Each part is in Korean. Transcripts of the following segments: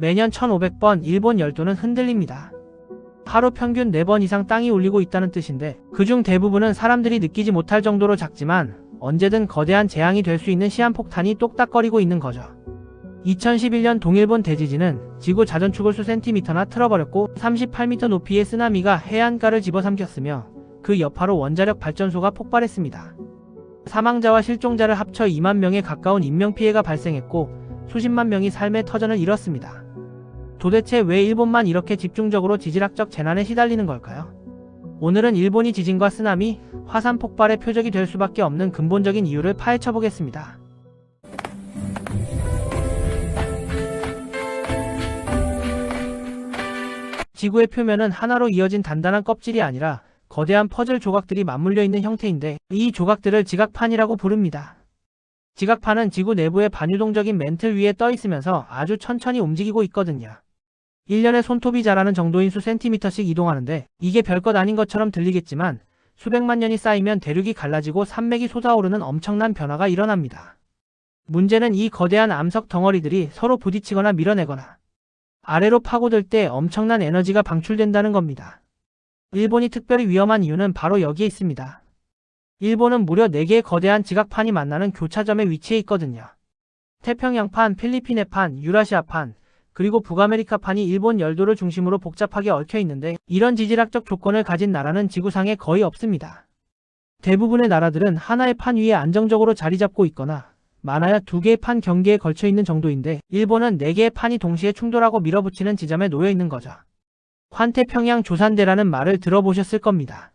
매년 1500번 일본 열도는 흔들립니다. 하루 평균 4번 이상 땅이 울리고 있다는 뜻인데 그중 대부분은 사람들이 느끼지 못할 정도로 작지만 언제든 거대한 재앙이 될 수 있는 시한폭탄이 똑딱거리고 있는 거죠. 2011년 동일본 대지진은 지구 자전축을 수센티미터나 틀어버렸고 38m 높이의 쓰나미가 해안가를 집어삼켰으며 그 여파로 원자력 발전소가 폭발했습니다. 사망자와 실종자를 합쳐 2만 명에 가까운 인명피해가 발생했고 수십만 명이 삶의 터전을 잃었습니다. 도대체 왜 일본만 이렇게 집중적으로 지질학적 재난에 시달리는 걸까요? 오늘은 일본이 지진과 쓰나미, 화산 폭발의 표적이 될 수밖에 없는 근본적인 이유를 파헤쳐보겠습니다. 지구의 표면은 하나로 이어진 단단한 껍질이 아니라 거대한 퍼즐 조각들이 맞물려 있는 형태인데 이 조각들을 지각판이라고 부릅니다. 지각판은 지구 내부의 반유동적인 맨틀 위에 떠 있으면서 아주 천천히 움직이고 있거든요. 1년에 손톱이 자라는 정도인 수센티미터씩 이동하는데 이게 별것 아닌 것처럼 들리겠지만 수백만 년이 쌓이면 대륙이 갈라지고 산맥이 솟아오르는 엄청난 변화가 일어납니다. 문제는 이 거대한 암석 덩어리들이 서로 부딪히거나 밀어내거나 아래로 파고들 때 엄청난 에너지가 방출된다는 겁니다. 일본이 특별히 위험한 이유는 바로 여기에 있습니다. 일본은 무려 4개의 거대한 지각판이 만나는 교차점에 위치해 있거든요. 태평양판, 필리핀해판, 유라시아판, 그리고 북아메리카판이 일본 열도를 중심으로 복잡하게 얽혀 있는데 이런 지질학적 조건을 가진 나라는 지구상에 거의 없습니다. 대부분의 나라들은 하나의 판 위에 안정적으로 자리 잡고 있거나 많아야 2개의 판 경계에 걸쳐 있는 정도인데 일본은 4개의 판이 동시에 충돌하고 밀어붙이는 지점에 놓여 있는 거죠. 환태평양 조산대라는 말을 들어보셨을 겁니다.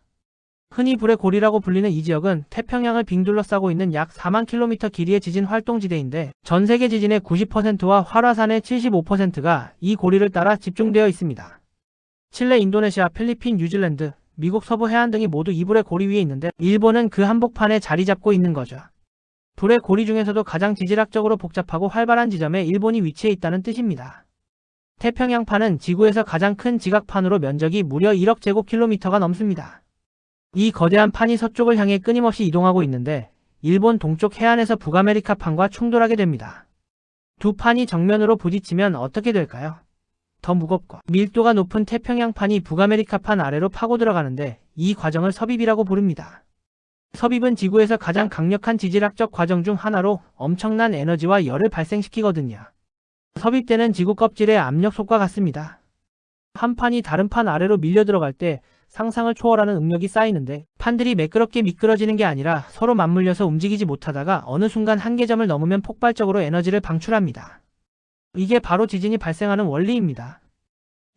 흔히 불의 고리라고 불리는 이 지역은 태평양을 빙 둘러싸고 있는 약 4만 킬로미터 길이의 지진 활동지대인데 전 세계 지진의 90%와 활화산의 75%가 이 고리를 따라 집중되어 있습니다. 칠레, 인도네시아, 필리핀, 뉴질랜드, 미국 서부 해안 등이 모두 이 불의 고리 위에 있는데 일본은 그 한복판에 자리 잡고 있는 거죠. 불의 고리 중에서도 가장 지질학적으로 복잡하고 활발한 지점에 일본이 위치해 있다는 뜻입니다. 태평양판은 지구에서 가장 큰 지각판으로 면적이 무려 1억 제곱킬로미터가 넘습니다. 이 거대한 판이 서쪽을 향해 끊임없이 이동하고 있는데 일본 동쪽 해안에서 북아메리카판과 충돌하게 됩니다. 두 판이 정면으로 부딪히면 어떻게 될까요? 더 무겁고 밀도가 높은 태평양판이 북아메리카판 아래로 파고 들어가는데 이 과정을 섭입이라고 부릅니다. 섭입은 지구에서 가장 강력한 지질학적 과정 중 하나로 엄청난 에너지와 열을 발생시키거든요. 섭입되는 지구 껍질의 압력솥과 같습니다. 한 판이 다른 판 아래로 밀려 들어갈 때 상상을 초월하는 응력이 쌓이는데 판들이 매끄럽게 미끄러지는 게 아니라 서로 맞물려서 움직이지 못하다가 어느 순간 한계점을 넘으면 폭발적으로 에너지를 방출합니다. 이게 바로 지진이 발생하는 원리입니다.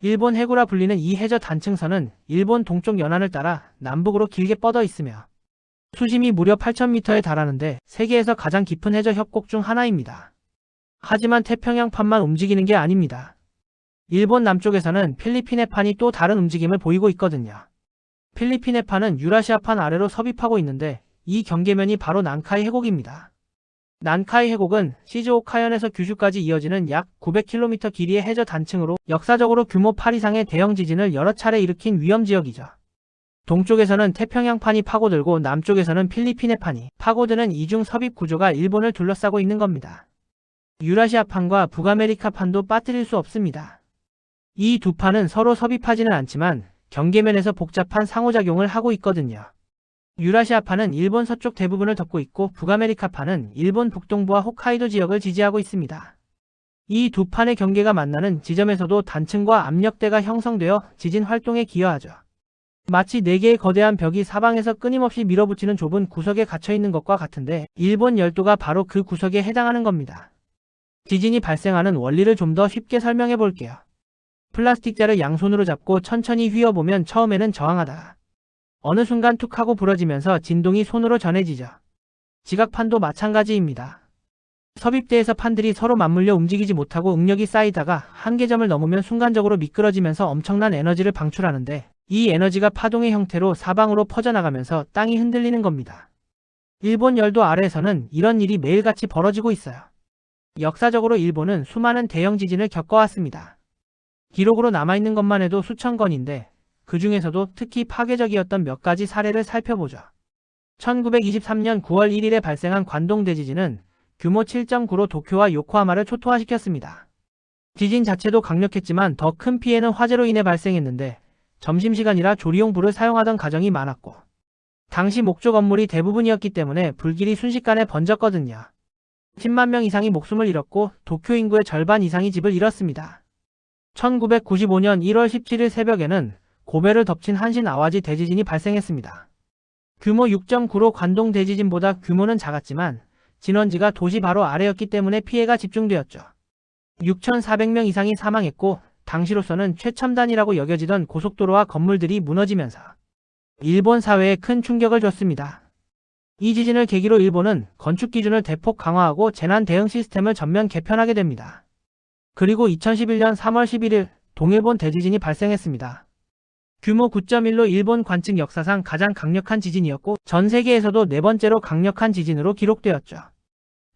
일본 해구라 불리는 이 해저 단층선은 일본 동쪽 연안을 따라 남북으로 길게 뻗어 있으며 수심이 무려 8,000m에 달하는데 세계에서 가장 깊은 해저 협곡 중 하나입니다. 하지만 태평양판만 움직이는 게 아닙니다. 일본 남쪽에서는 필리핀해판이 또 다른 움직임을 보이고 있거든요. 필리핀해판은 유라시아판 아래로 섭입하고 있는데 이 경계면이 바로 난카이 해곡입니다. 난카이 해곡은 시즈오카현에서 규슈까지 이어지는 약 900km 길이의 해저 단층으로 역사적으로 규모 8 이상의 대형 지진을 여러 차례 일으킨 위험지역이죠. 동쪽에서는 태평양판이 파고들고 남쪽에서는 필리핀해판이 파고드는 이중 섭입 구조가 일본을 둘러싸고 있는 겁니다. 유라시아판과 북아메리카판도 빠뜨릴 수 없습니다. 이 두 판은 서로 섭입하지는 않지만 경계면에서 복잡한 상호작용을 하고 있거든요. 유라시아판은 일본 서쪽 대부분을 덮고 있고 북아메리카판은 일본 북동부와 홋카이도 지역을 지지하고 있습니다. 이 두 판의 경계가 만나는 지점에서도 단층과 압력대가 형성되어 지진 활동에 기여하죠. 마치 4개의 거대한 벽이 사방에서 끊임없이 밀어붙이는 좁은 구석에 갇혀있는 것과 같은데 일본 열도가 바로 그 구석에 해당하는 겁니다. 지진이 발생하는 원리를 좀 더 쉽게 설명해 볼게요. 플라스틱 자를 양손으로 잡고 천천히 휘어보면 처음에는 저항하다가 어느 순간 툭 하고 부러지면서 진동이 손으로 전해지죠. 지각판도 마찬가지입니다. 섭입대에서 판들이 서로 맞물려 움직이지 못하고 응력이 쌓이다가 한계점을 넘으면 순간적으로 미끄러지면서 엄청난 에너지를 방출하는데 이 에너지가 파동의 형태로 사방으로 퍼져나가면서 땅이 흔들리는 겁니다. 일본 열도 아래에서는 이런 일이 매일같이 벌어지고 있어요. 역사적으로 일본은 수많은 대형 지진을 겪어왔습니다. 기록으로 남아있는 것만 해도 수천 건인데 그 중에서도 특히 파괴적이었던 몇 가지 사례를 살펴보죠. 1923년 9월 1일에 발생한 관동 대지진은 규모 7.9로 도쿄와 요코하마를 초토화시켰습니다. 지진 자체도 강력했지만 더 큰 피해는 화재로 인해 발생했는데 점심시간이라 조리용 불을 사용하던 가정이 많았고 당시 목조 건물이 대부분이었기 때문에 불길이 순식간에 번졌거든요. 10만 명 이상이 목숨을 잃었고 도쿄 인구의 절반 이상이 집을 잃었습니다. 1995년 1월 17일 새벽에는 고베를 덮친 한신 아와지 대지진이 발생했습니다. 규모 6.9로 관동 대지진보다 규모는 작았지만 진원지가 도시 바로 아래였기 때문에 피해가 집중되었죠. 6,400명 이상이 사망했고 당시로서는 최첨단이라고 여겨지던 고속도로와 건물들이 무너지면서 일본 사회에 큰 충격을 줬습니다. 이 지진을 계기로 일본은 건축 기준을 대폭 강화하고 재난 대응 시스템을 전면 개편하게 됩니다. 그리고 2011년 3월 11일 동일본 대지진이 발생했습니다. 규모 9.1로 일본 관측 역사상 가장 강력한 지진이었고 전 세계에서도 네 번째로 강력한 지진으로 기록되었죠.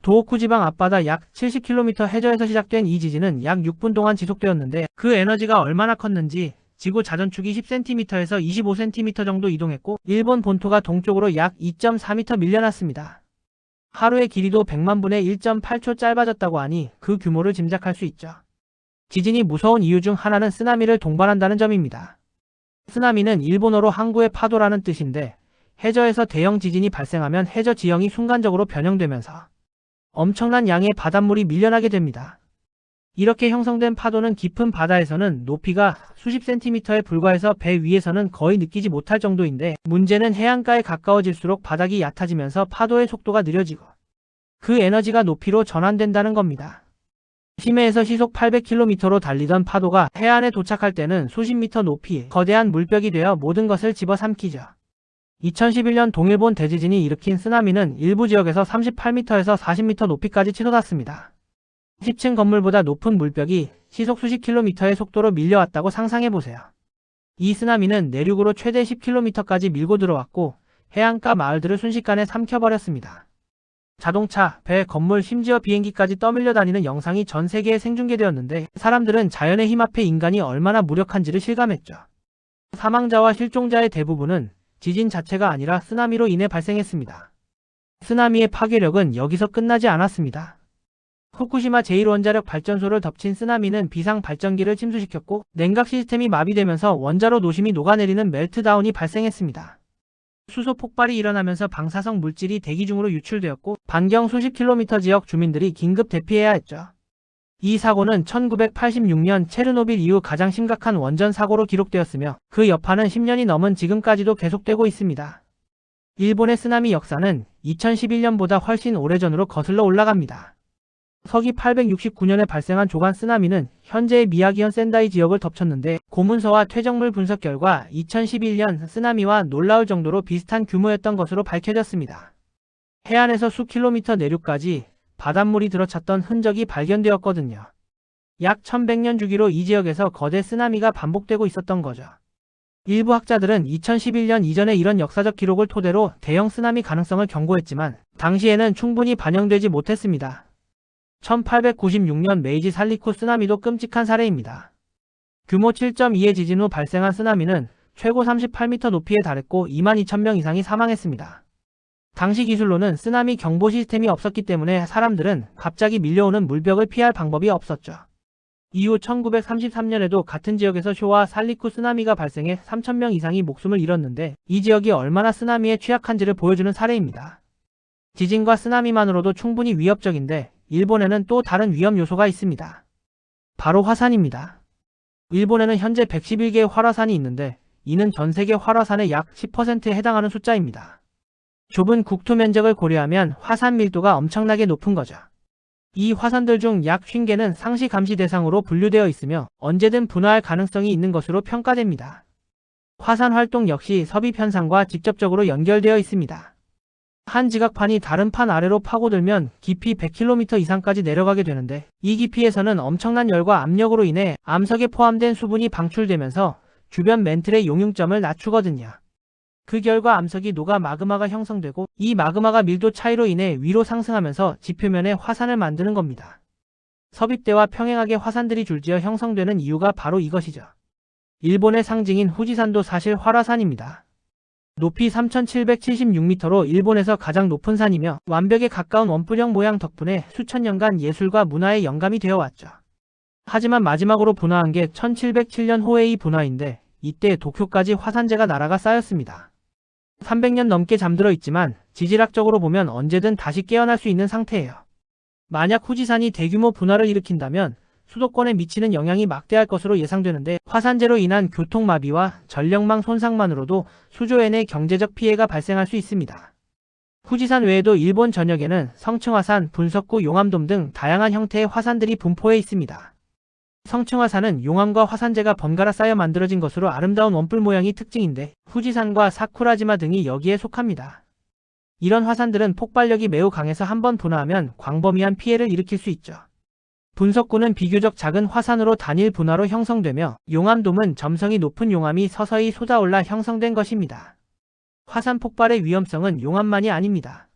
도호쿠 지방 앞바다 약 70km 해저에서 시작된 이 지진은 약 6분 동안 지속되었는데 그 에너지가 얼마나 컸는지 지구 자전축이 10cm에서 25cm 정도 이동했고 일본 본토가 동쪽으로 약 2.4m 밀려났습니다. 하루의 길이도 100만 분의 1.8초 짧아졌다고 하니 그 규모를 짐작할 수 있죠. 지진이 무서운 이유 중 하나는 쓰나미를 동반한다는 점입니다. 쓰나미는 일본어로 항구의 파도라는 뜻인데 해저에서 대형 지진이 발생하면 해저 지형이 순간적으로 변형되면서 엄청난 양의 바닷물이 밀려나게 됩니다. 이렇게 형성된 파도는 깊은 바다에서는 높이가 수십 센티미터에 불과해서 배 위에서는 거의 느끼지 못할 정도인데 문제는 해안가에 가까워질수록 바닥이 얕아지면서 파도의 속도가 느려지고 그 에너지가 높이로 전환된다는 겁니다. 심해에서 시속 800km로 달리던 파도가 해안에 도착할 때는 수십 미터 높이의 거대한 물벽이 되어 모든 것을 집어삼키죠. 2011년 동일본 대지진이 일으킨 쓰나미는 일부 지역에서 38m에서 40m 높이까지 치솟았습니다. 10층 건물보다 높은 물벽이 시속 수십 킬로미터의 속도로 밀려왔다고 상상해보세요. 이 쓰나미는 내륙으로 최대 10km까지 밀고 들어왔고 해안가 마을들을 순식간에 삼켜버렸습니다. 자동차, 배, 건물, 심지어 비행기까지 떠밀려 다니는 영상이 전 세계에 생중계되었는데 사람들은 자연의 힘 앞에 인간이 얼마나 무력한지를 실감했죠. 사망자와 실종자의 대부분은 지진 자체가 아니라 쓰나미로 인해 발생했습니다. 쓰나미의 파괴력은 여기서 끝나지 않았습니다. 후쿠시마 제1원자력 발전소를 덮친 쓰나미는 비상 발전기를 침수시켰고 냉각 시스템이 마비되면서 원자로 노심이 녹아내리는 멜트다운이 발생했습니다. 수소 폭발이 일어나면서 방사성 물질이 대기 중으로 유출되었고 반경 수십 킬로미터 지역 주민들이 긴급 대피해야 했죠. 이 사고는 1986년 체르노빌 이후 가장 심각한 원전 사고로 기록되었으며 그 여파는 10년이 넘은 지금까지도 계속되고 있습니다. 일본의 쓰나미 역사는 2011년보다 훨씬 오래전으로 거슬러 올라갑니다. 서기 869년에 발생한 조간 쓰나미는 현재의 미야기현 센다이 지역을 덮쳤는데 고문서와 퇴적물 분석 결과 2011년 쓰나미와 놀라울 정도로 비슷한 규모였던 것으로 밝혀졌습니다. 해안에서 수 킬로미터 내륙까지 바닷물이 들어찼던 흔적이 발견되었거든요. 약 1100년 주기로 이 지역에서 거대 쓰나미가 반복되고 있었던 거죠. 일부 학자들은 2011년 이전에 이런 역사적 기록을 토대로 대형 쓰나미 가능성을 경고했지만 당시에는 충분히 반영되지 못했습니다. 1896년 메이지 살리쿠 쓰나미도 끔찍한 사례입니다. 규모 7.2의 지진 후 발생한 쓰나미는 최고 38m 높이에 달했고 22,000명 이상이 사망했습니다. 당시 기술로는 쓰나미 경보 시스템이 없었기 때문에 사람들은 갑자기 밀려오는 물벽을 피할 방법이 없었죠. 이후 1933년에도 같은 지역에서 쇼와 살리쿠 쓰나미가 발생해 3,000명 이상이 목숨을 잃었는데 이 지역이 얼마나 쓰나미에 취약한지를 보여주는 사례입니다. 지진과 쓰나미만으로도 충분히 위협적인데 일본에는 또 다른 위험 요소가 있습니다. 바로 화산입니다. 일본에는 현재 111개의 활화산이 있는데 이는 전 세계 활화산의 약 10%에 해당하는 숫자입니다. 좁은 국토 면적을 고려하면 화산 밀도가 엄청나게 높은 거죠. 이 화산들 중 약 50개는 상시 감시 대상으로 분류되어 있으며 언제든 분화할 가능성이 있는 것으로 평가됩니다. 화산 활동 역시 섭입 현상과 직접적으로 연결되어 있습니다. 한 지각판이 다른 판 아래로 파고들면 깊이 100km 이상까지 내려가게 되는데 이 깊이에서는 엄청난 열과 압력으로 인해 암석에 포함된 수분이 방출되면서 주변 맨틀의 용융점을 낮추거든요. 그 결과 암석이 녹아 마그마가 형성되고 이 마그마가 밀도 차이로 인해 위로 상승하면서 지표면에 화산을 만드는 겁니다. 섭입대와 평행하게 화산들이 줄지어 형성되는 이유가 바로 이것이죠. 일본의 상징인 후지산도 사실 활화산입니다. 높이 3,776m로 일본에서 가장 높은 산이며 완벽에 가까운 원뿔형 모양 덕분에 수천 년간 예술과 문화의 영감이 되어왔죠. 하지만 마지막으로 분화한 게 1707년 호에이 분화인데 이때 도쿄까지 화산재가 날아가 쌓였습니다. 300년 넘게 잠들어 있지만 지질학적으로 보면 언제든 다시 깨어날 수 있는 상태예요. 만약 후지산이 대규모 분화를 일으킨다면 수도권에 미치는 영향이 막대할 것으로 예상되는데 화산재로 인한 교통마비와 전력망 손상만으로도 수조엔의 경제적 피해가 발생할 수 있습니다. 후지산 외에도 일본 전역에는 성층화산, 분석구, 용암돔 등 다양한 형태의 화산들이 분포해 있습니다. 성층화산은 용암과 화산재가 번갈아 쌓여 만들어진 것으로 아름다운 원뿔 모양이 특징인데 후지산과 사쿠라지마 등이 여기에 속합니다. 이런 화산들은 폭발력이 매우 강해서 한번 분화하면 광범위한 피해를 일으킬 수 있죠. 분석구는 비교적 작은 화산으로 단일 분화로 형성되며 용암돔은 점성이 높은 용암이 서서히 솟아올라 형성된 것입니다. 화산 폭발의 위험성은 용암만이 아닙니다.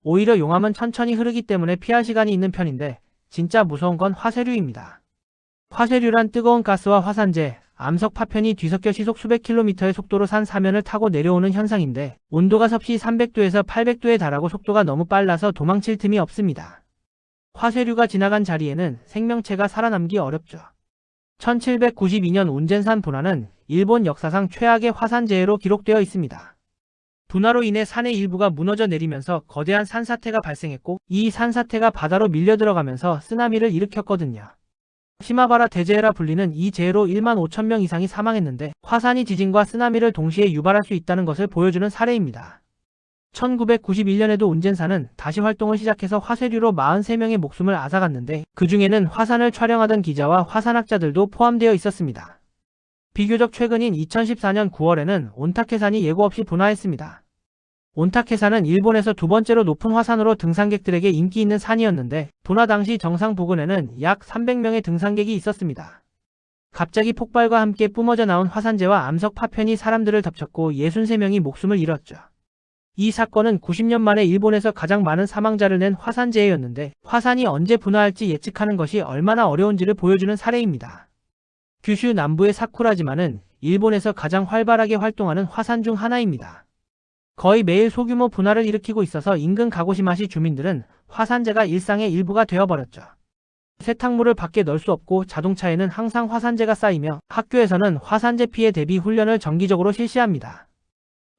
오히려 용암은 천천히 흐르기 때문에 피할 시간이 있는 편인데 진짜 무서운 건 화쇄류입니다. 화쇄류란 뜨거운 가스와 화산재, 암석 파편이 뒤섞여 시속 수백 킬로미터의 속도로 산 사면을 타고 내려오는 현상인데 온도가 섭씨 300도에서 800도에 달하고 속도가 너무 빨라서 도망칠 틈이 없습니다. 화쇄류가 지나간 자리에는 생명체가 살아남기 어렵죠. 1792년 운젠산 분화는 일본 역사상 최악의 화산재해로 기록되어 있습니다. 분화로 인해 산의 일부가 무너져 내리면서 거대한 산사태가 발생했고 이 산사태가 바다로 밀려 들어가면서 쓰나미를 일으켰거든요. 시마바라 대재해라 불리는 이 재해로 1만 5천 명 이상이 사망했는데 화산이 지진과 쓰나미를 동시에 유발할 수 있다는 것을 보여주는 사례입니다. 1991년에도 운젠산은 다시 활동을 시작해서 화쇄류로 43명의 목숨을 앗아갔는데 그 중에는 화산을 촬영하던 기자와 화산학자들도 포함되어 있었습니다. 비교적 최근인 2014년 9월에는 온타케산이 예고 없이 분화했습니다. 온타케산은 일본에서 두 번째로 높은 화산으로 등산객들에게 인기 있는 산이었는데 분화 당시 정상 부근에는 약 300명의 등산객이 있었습니다. 갑자기 폭발과 함께 뿜어져 나온 화산재와 암석 파편이 사람들을 덮쳤고 63명이 목숨을 잃었죠. 이 사건은 90년 만에 일본에서 가장 많은 사망자를 낸 화산재해였는데 화산이 언제 분화할지 예측하는 것이 얼마나 어려운지를 보여주는 사례입니다. 규슈 남부의 사쿠라지마는 일본에서 가장 활발하게 활동하는 화산 중 하나입니다. 거의 매일 소규모 분화를 일으키고 있어서 인근 가고시마시 주민들은 화산재가 일상의 일부가 되어버렸죠. 세탁물을 밖에 넣을 수 없고 자동차에는 항상 화산재가 쌓이며 학교에서는 화산재 피해 대비 훈련을 정기적으로 실시합니다.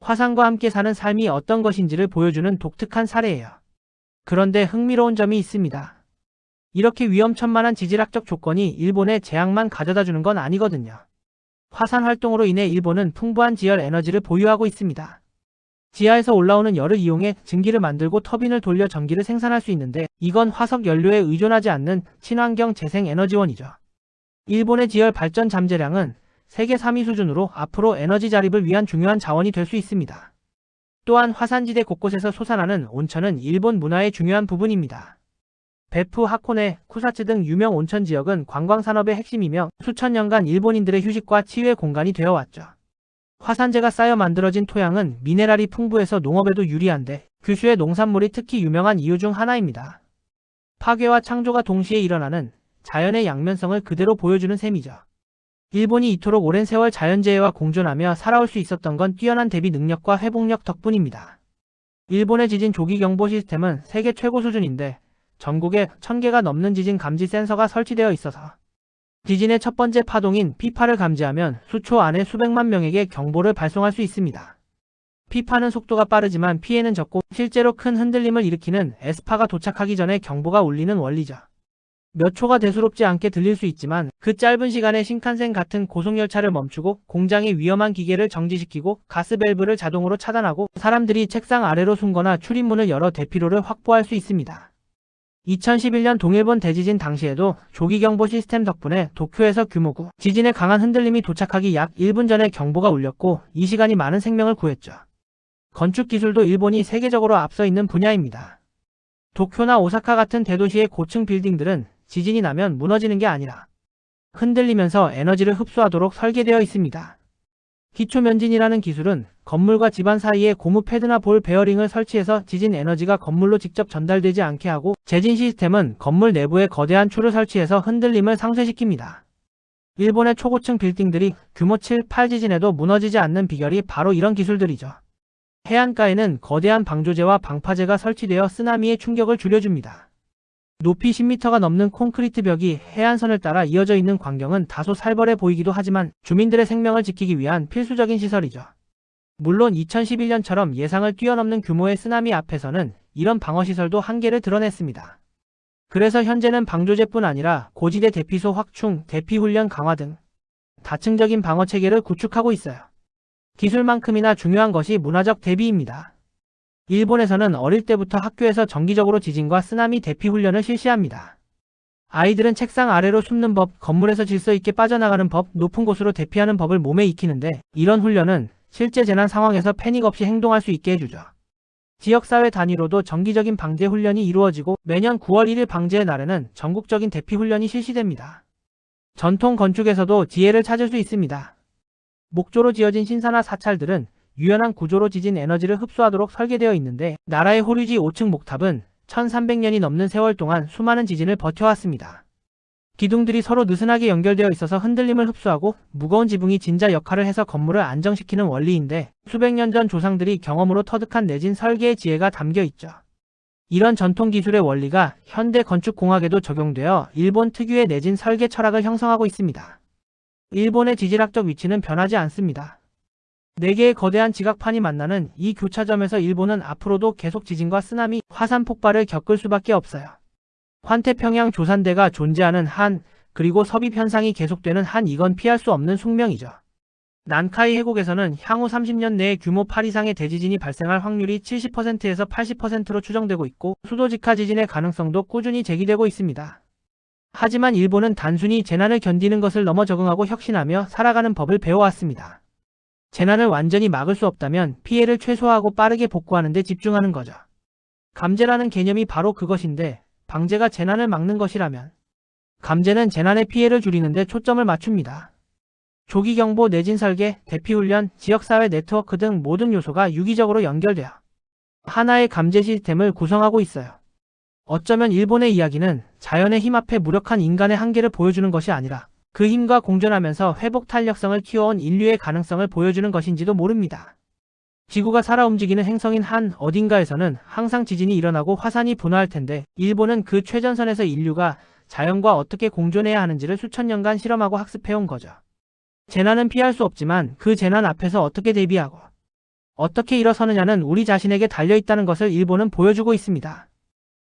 화산과 함께 사는 삶이 어떤 것인지를 보여주는 독특한 사례예요. 그런데 흥미로운 점이 있습니다. 이렇게 위험천만한 지질학적 조건이 일본에 재앙만 가져다주는 건 아니거든요. 화산 활동으로 인해 일본은 풍부한 지열 에너지를 보유하고 있습니다. 지하에서 올라오는 열을 이용해 증기를 만들고 터빈을 돌려 전기를 생산할 수 있는데 이건 화석 연료에 의존하지 않는 친환경 재생 에너지원이죠. 일본의 지열 발전 잠재량은 세계 3위 수준으로 앞으로 에너지 자립을 위한 중요한 자원이 될 수 있습니다. 또한 화산지대 곳곳에서 솟아나는 온천은 일본 문화의 중요한 부분입니다. 베푸, 하코네, 쿠사츠 등 유명 온천 지역은 관광산업의 핵심이며 수천 년간 일본인들의 휴식과 치유의 공간이 되어왔죠. 화산재가 쌓여 만들어진 토양은 미네랄이 풍부해서 농업에도 유리한데 규슈의 농산물이 특히 유명한 이유 중 하나입니다. 파괴와 창조가 동시에 일어나는 자연의 양면성을 그대로 보여주는 셈이죠. 일본이 이토록 오랜 세월 자연재해와 공존하며 살아올 수 있었던 건 뛰어난 대비 능력과 회복력 덕분입니다. 일본의 지진 조기 경보 시스템은 세계 최고 수준인데 전국에 1000개가 넘는 지진 감지 센서가 설치되어 있어서 지진의 첫 번째 파동인 피파를 감지하면 수초 안에 수백만 명에게 경보를 발송할 수 있습니다. 피파는 속도가 빠르지만 피해는 적고 실제로 큰 흔들림을 일으키는 에스파가 도착하기 전에 경보가 울리는 원리죠. 몇 초가 대수롭지 않게 들릴 수 있지만 그 짧은 시간에 신칸센 같은 고속열차를 멈추고 공장의 위험한 기계를 정지시키고 가스밸브를 자동으로 차단하고 사람들이 책상 아래로 숨거나 출입문을 열어 대피로를 확보할 수 있습니다. 2011년 동일본 대지진 당시에도 조기경보 시스템 덕분에 도쿄에서 규모9 지진의 강한 흔들림이 도착하기 약 1분 전에 경보가 울렸고 이 시간이 많은 생명을 구했죠. 건축 기술도 일본이 세계적으로 앞서 있는 분야입니다. 도쿄나 오사카 같은 대도시의 고층 빌딩들은 지진이 나면 무너지는 게 아니라 흔들리면서 에너지를 흡수하도록 설계되어 있습니다. 기초면진이라는 기술은 건물과 집안 사이에 고무 패드나 볼 베어링을 설치해서 지진 에너지가 건물로 직접 전달되지 않게 하고 재진 시스템은 건물 내부에 거대한 추를 설치해서 흔들림을 상쇄시킵니다. 일본의 초고층 빌딩들이 규모 7, 8 지진에도 무너지지 않는 비결이 바로 이런 기술들이죠. 해안가에는 거대한 방조제와 방파제가 설치되어 쓰나미의 충격을 줄여줍니다. 높이 10m가 넘는 콘크리트 벽이 해안선을 따라 이어져 있는 광경은 다소 살벌해 보이기도 하지만 주민들의 생명을 지키기 위한 필수적인 시설이죠. 물론 2011년처럼 예상을 뛰어넘는 규모의 쓰나미 앞에서는 이런 방어시설도 한계를 드러냈습니다. 그래서 현재는 방조제뿐 아니라 고지대 대피소 확충, 대피훈련 강화 등 다층적인 방어체계를 구축하고 있어요. 기술만큼이나 중요한 것이 문화적 대비입니다. 일본에서는 어릴 때부터 학교에서 정기적으로 지진과 쓰나미 대피 훈련을 실시합니다. 아이들은 책상 아래로 숨는 법, 건물에서 질서 있게 빠져나가는 법, 높은 곳으로 대피하는 법을 몸에 익히는데 이런 훈련은 실제 재난 상황에서 패닉 없이 행동할 수 있게 해주죠. 지역사회 단위로도 정기적인 방제 훈련이 이루어지고 매년 9월 1일 방제의 날에는 전국적인 대피 훈련이 실시됩니다. 전통 건축에서도 지혜를 찾을 수 있습니다. 목조로 지어진 신사나 사찰들은 유연한 구조로 지진 에너지를 흡수하도록 설계되어 있는데 나라의 호류지 5층 목탑은 1300년이 넘는 세월 동안 수많은 지진을 버텨왔습니다. 기둥들이 서로 느슨하게 연결되어 있어서 흔들림을 흡수하고 무거운 지붕이 진자 역할을 해서 건물을 안정시키는 원리인데 수백 년 전 조상들이 경험으로 터득한 내진 설계의 지혜가 담겨 있죠. 이런 전통 기술의 원리가 현대 건축공학에도 적용되어 일본 특유의 내진 설계 철학을 형성하고 있습니다. 일본의 지질학적 위치는 변하지 않습니다. 4개의 거대한 지각판이 만나는 이 교차점에서 일본은 앞으로도 계속 지진과 쓰나미, 화산 폭발을 겪을 수밖에 없어요. 환태평양 조산대가 존재하는 한, 그리고 섭입 현상이 계속되는 한 이건 피할 수 없는 숙명이죠. 난카이 해곡에서는 향후 30년 내에 규모 8 이상의 대지진이 발생할 확률이 70%에서 80%로 추정되고 있고 수도 직하 지진의 가능성도 꾸준히 제기되고 있습니다. 하지만 일본은 단순히 재난을 견디는 것을 넘어 적응하고 혁신하며 살아가는 법을 배워왔습니다. 재난을 완전히 막을 수 없다면 피해를 최소화하고 빠르게 복구하는 데 집중하는 거죠. 감재라는 개념이 바로 그것인데 방재가 재난을 막는 것이라면 감재는 재난의 피해를 줄이는 데 초점을 맞춥니다. 조기경보, 내진 설계, 대피훈련, 지역사회 네트워크 등 모든 요소가 유기적으로 연결되어 하나의 감재 시스템을 구성하고 있어요. 어쩌면 일본의 이야기는 자연의 힘 앞에 무력한 인간의 한계를 보여주는 것이 아니라 그 힘과 공존하면서 회복 탄력성을 키워온 인류의 가능성을 보여주는 것인지도 모릅니다. 지구가 살아 움직이는 행성인 한 어딘가에서는 항상 지진이 일어나고 화산이 분화할 텐데 일본은 그 최전선에서 인류가 자연과 어떻게 공존해야 하는지를 수천 년간 실험하고 학습해온 거죠. 재난은 피할 수 없지만 그 재난 앞에서 어떻게 대비하고 어떻게 일어서느냐는 우리 자신에게 달려있다는 것을 일본은 보여주고 있습니다.